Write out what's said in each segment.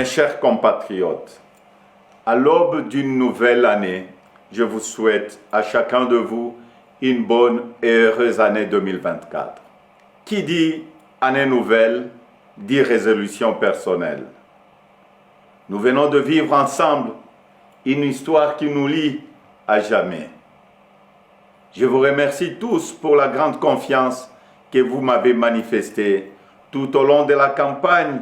chers compatriotes, à l'aube d'une nouvelle année, je vous souhaite à chacun de vous une bonne et heureuse année 2024. Qui dit année nouvelle, dit résolution personnelle. Nous venons de vivre ensemble une histoire qui nous lie à jamais. Je vous remercie tous pour la grande confiance que vous m'avez manifestée tout au long de la campagne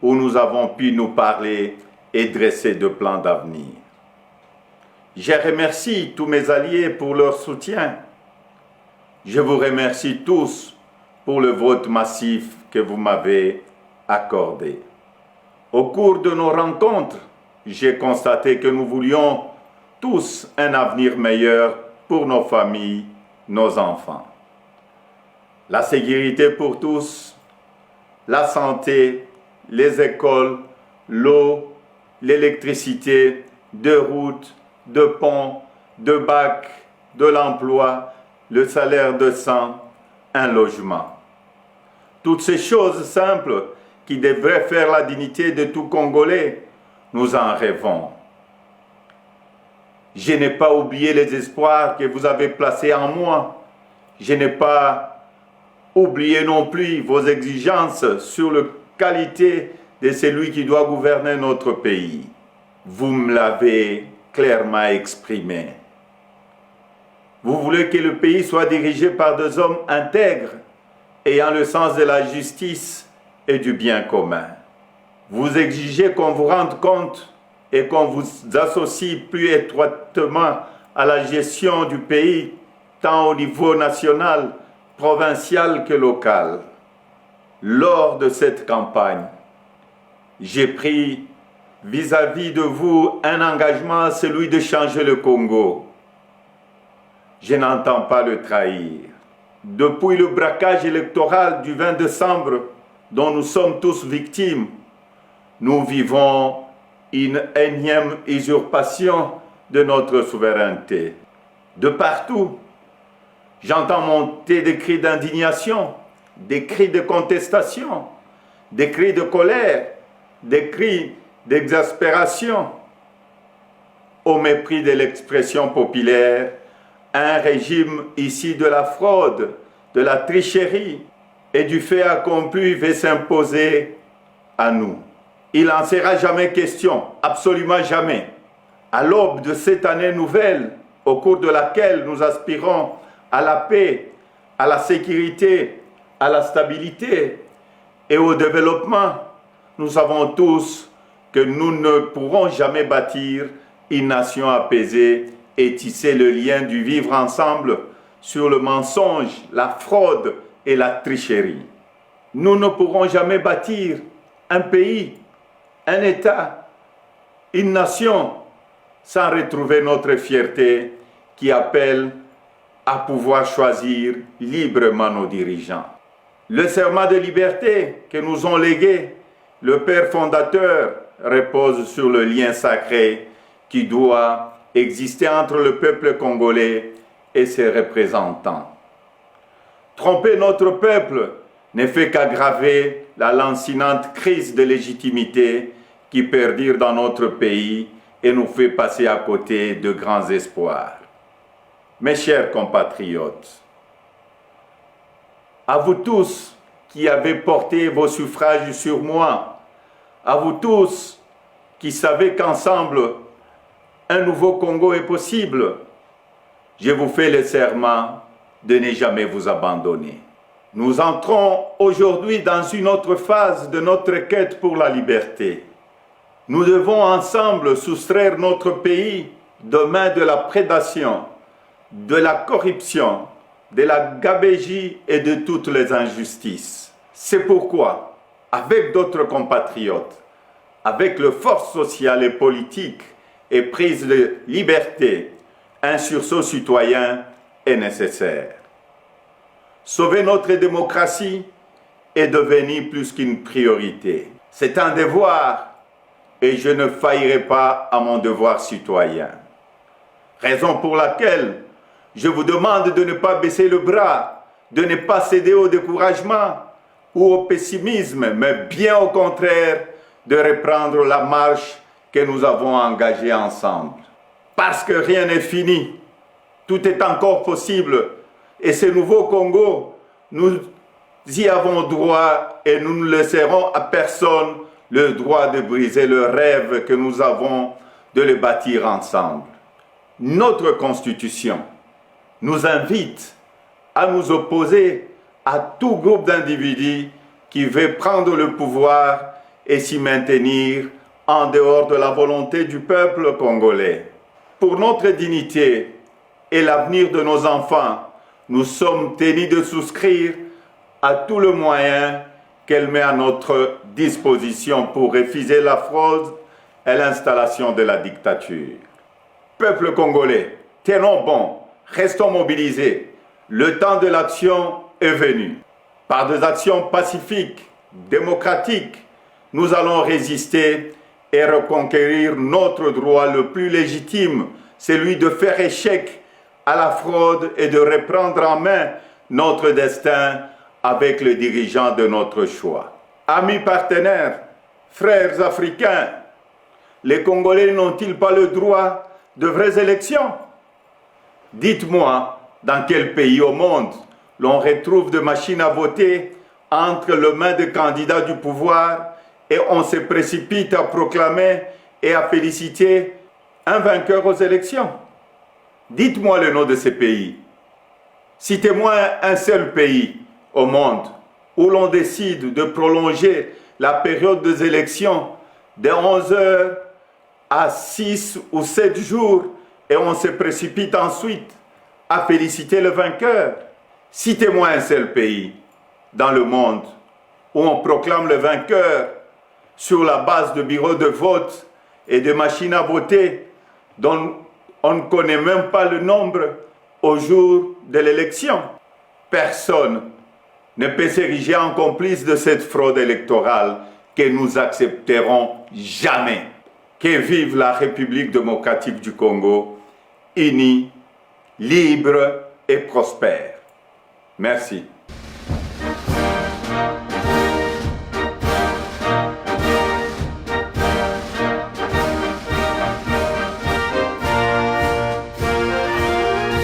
où nous avons pu nous parler et dresser de plans d'avenir. Je remercie tous mes alliés pour leur soutien. Je vous remercie tous pour le vote massif que vous m'avez accordé. Au cours de nos rencontres, j'ai constaté que nous voulions tous un avenir meilleur pour nos familles, nos enfants. La sécurité pour tous, la santé, les écoles, l'eau, l'électricité, de routes, de ponts, de bacs, de l'emploi, le salaire décent, un logement. Toutes ces choses simples qui devraient faire la dignité de tout Congolais, nous en rêvons. Je n'ai pas oublié les espoirs que vous avez placés en moi. Je n'ai pas oublié non plus vos exigences sur la qualité de celui qui doit gouverner notre pays. Vous me l'avez clairement exprimé. Vous voulez que le pays soit dirigé par des hommes intègres, ayant le sens de la justice et du bien commun. Vous exigez qu'on vous rende compte et qu'on vous associe plus étroitement à la gestion du pays, tant au niveau national, provincial que local. Lors de cette campagne, j'ai pris vis-à-vis de vous un engagement, celui de changer le Congo. Je n'entends pas le trahir. Depuis le braquage électoral du 20 décembre, dont nous sommes tous victimes, nous vivons une énième usurpation de notre souveraineté. De partout, j'entends monter des cris d'indignation, des cris de contestation, des cris de colère, des cris d'exaspération. Au mépris de l'expression populaire, un régime ici de la fraude, de la tricherie et du fait accompli veut s'imposer à nous. Il n'en sera jamais question, absolument jamais. À l'aube de cette année nouvelle, au cours de laquelle nous aspirons à la paix, à la sécurité, à la stabilité et au développement, nous savons tous que nous ne pourrons jamais bâtir une nation apaisée et tisser le lien du vivre ensemble sur le mensonge, la fraude et la tricherie. Nous ne pourrons jamais bâtir un pays, un État, une nation sans retrouver notre fierté qui appelle à pouvoir choisir librement nos dirigeants. Le serment de liberté que nous ont légué le Père fondateur repose sur le lien sacré qui doit exister entre le peuple congolais et ses représentants. Tromper notre peuple ne fait qu'aggraver la lancinante crise de légitimité qui perdure dans notre pays et nous fait passer à côté de grands espoirs. Mes chers compatriotes, à vous tous qui avez porté vos suffrages sur moi, à vous tous qui savez qu'ensemble, un nouveau Congo est possible, je vous fais le serment de ne jamais vous abandonner. Nous entrons aujourd'hui dans une autre phase de notre quête pour la liberté. Nous devons ensemble soustraire notre pays des mains de la prédation, de la corruption, de la gabegie et de toutes les injustices. C'est pourquoi, avec d'autres compatriotes, avec les forces sociales et politiques et prise de liberté, un sursaut citoyen est nécessaire. Sauver notre démocratie est devenu plus qu'une priorité. C'est un devoir et je ne faillirai pas à mon devoir citoyen. Raison pour laquelle je vous demande de ne pas baisser le bras, de ne pas céder au découragement ou au pessimisme, mais bien au contraire, de reprendre la marche que nous avons engagée ensemble. Parce que rien n'est fini, tout est encore possible. Et ce nouveau Congo, nous y avons droit et nous ne laisserons à personne le droit de briser le rêve que nous avons de le bâtir ensemble. Notre Constitution nous invite à nous opposer à tout groupe d'individus qui veut prendre le pouvoir et s'y maintenir en dehors de la volonté du peuple congolais. Pour notre dignité et l'avenir de nos enfants, nous sommes tenus de souscrire à tout le moyen qu'elle met à notre disposition pour refuser la fraude et l'installation de la dictature. Peuple congolais, tenons bon, restons mobilisés. Le temps de l'action est venu. Par des actions pacifiques, démocratiques, nous allons résister et reconquérir notre droit le plus légitime, celui de faire échec à la fraude et de reprendre en main notre destin avec le dirigeant de notre choix. Amis partenaires, frères africains, les Congolais n'ont-ils pas le droit de vraies élections? Dites-moi, dans quel pays au monde l'on retrouve des machines à voter entre les mains des candidats du pouvoir et on se précipite à proclamer et à féliciter un vainqueur aux élections? Dites-moi le nom de ces pays. Citez-moi un seul pays au monde où l'on décide de prolonger la période des élections de 11 heures à 6 ou 7 jours et on se précipite ensuite à féliciter le vainqueur. Citez-moi un seul pays dans le monde où on proclame le vainqueur sur la base de bureaux de vote et de machines à voter dont on ne connaît même pas le nombre au jour de l'élection. Personne ne peut s'ériger en complice de cette fraude électorale que nous accepterons jamais. Que vive la République démocratique du Congo, unie, libre et prospère. Merci.